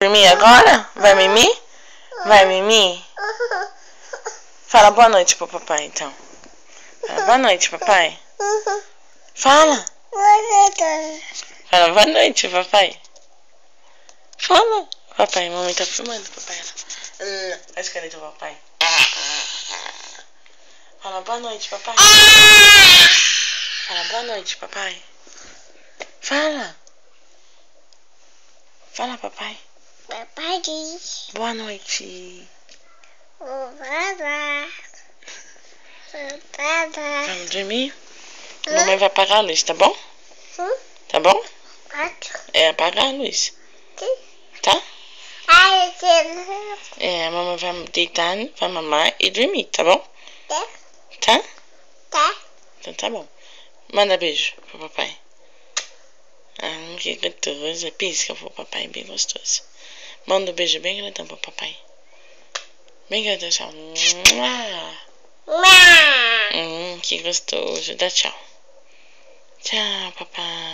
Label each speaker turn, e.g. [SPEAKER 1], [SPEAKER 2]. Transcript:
[SPEAKER 1] Mimir agora? Vai mimir? Vai mimir? Fala boa noite pro papai, então. Fala boa noite, papai. Fala. Fala boa noite, papai. Fala. Papai, mamãe tá filmando, papai. Olha as caretas do papai. Fala boa noite, papai. Fala boa noite, papai. Fala. Fala, papai.
[SPEAKER 2] Papai diz.
[SPEAKER 1] Boa noite. Vamos dormir? Mamãe vai apagar a luz, tá bom? Tá bom? É, apagar a luz. Tá? É, a mamãe vai deitar, vai mamar e dormir, tá bom? Tá?
[SPEAKER 2] Tá.
[SPEAKER 1] Então tá bom. Manda beijo pro papai. Que gostoso. Pisca pro papai, bem gostoso. Manda um beijo bem grandão pro papai. Bem grandão, tchau. Que gostoso. Dá tchau. Tchau, papai.